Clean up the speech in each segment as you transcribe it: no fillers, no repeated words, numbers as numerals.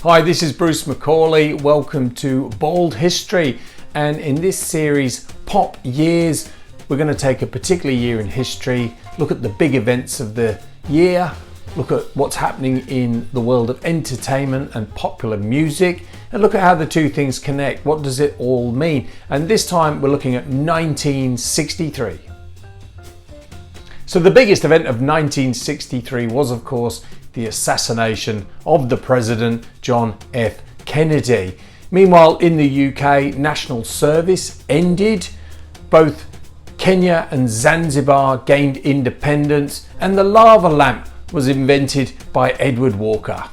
Hi, this is Bruce Macaulay. Welcome to Bald History. And in this series, Pop Years, we're going to take a particular year in history, look at the big events of the year, look at what's happening in the world of entertainment and popular music, and look at how the two things connect. What does it all mean? And this time we're looking at 1963. So the biggest event of 1963 was, of course, the assassination of the President John F. Kennedy. Meanwhile, in the UK, national service ended. Both Kenya and Zanzibar gained independence, and the lava lamp was invented by Edward Walker.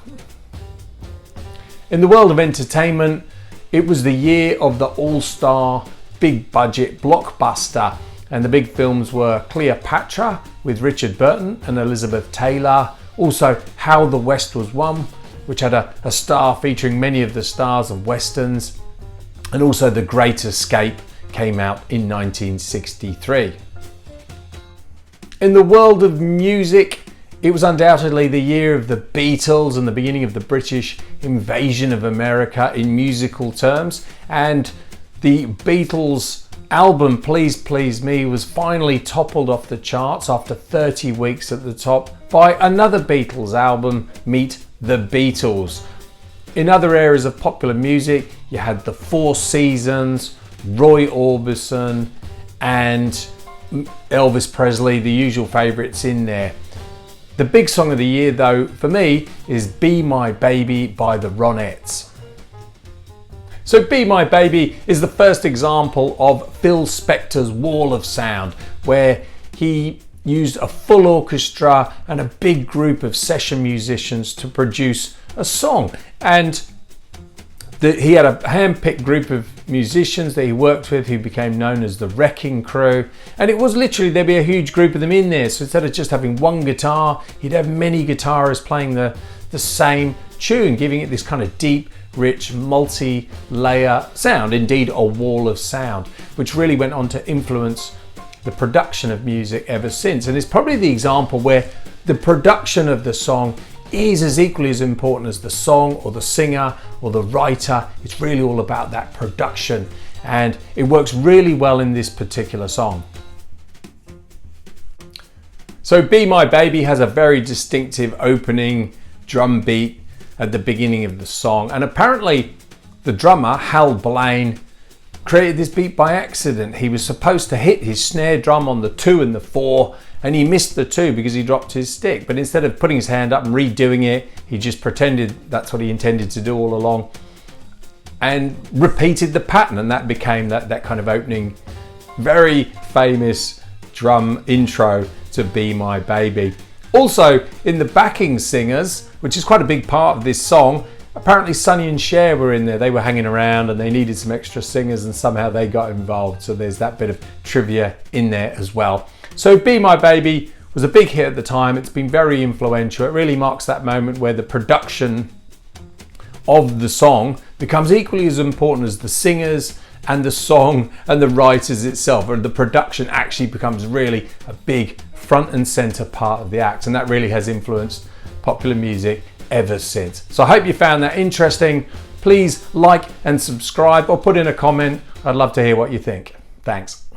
In the world of entertainment, it was the year of the all-star, big-budget blockbuster, and the big films were Cleopatra with Richard Burton and Elizabeth Taylor, also How the West Was Won, which had a star featuring many of the stars of westerns, and also The Great Escape came out in 1963. In the world of music, it was undoubtedly the year of the Beatles and the beginning of the British invasion of America in musical terms, and the Beatles album Please Please Me was finally toppled off the charts after 30 weeks at the top by another Beatles album, Meet the Beatles. In other areas of popular music, you had the Four Seasons, Roy Orbison and Elvis Presley, the usual favourites in there. The big song of the year though, for me, is Be My Baby by the Ronettes. So Be My Baby is the first example of Phil Spector's wall of sound, where he used a full orchestra and a big group of session musicians to produce a song. And he had a hand-picked group of musicians that he worked with who became known as the Wrecking Crew. And it was literally, there'd be a huge group of them in there. So instead of just having one guitar, he'd have many guitarists playing the same tune, giving it this kind of deep, rich, multi-layer sound, indeed a wall of sound, which really went on to influence the production of music ever since. And it's probably the example where the production of the song is as equally as important as the song or the singer or the writer. It's really all about that production, and it works really well in this particular song. So Be My Baby has a very distinctive opening drum beat at the beginning of the song, and apparently the drummer Hal Blaine created this beat by accident. He was supposed to hit his snare drum on the 2 and the 4, and he missed the 2 because he dropped his stick. But instead of putting his hand up and redoing it, he just pretended that's what he intended to do all along and repeated the pattern, and that became that kind of opening, very famous drum intro to Be My Baby. Also, in the backing singers, which is quite a big part of this song, apparently Sonny and Cher were in there. They were hanging around and they needed some extra singers, and somehow they got involved. So there's that bit of trivia in there as well. So Be My Baby was a big hit at the time. It's been very influential. It really marks that moment where the production of the song becomes equally as important as the singers and the song and the writers itself, and the production actually becomes really a big front and center part of the act, and that really has influenced popular music ever since. So I hope you found that interesting. Please like and subscribe or put in a comment. I'd love to hear what you think. Thanks.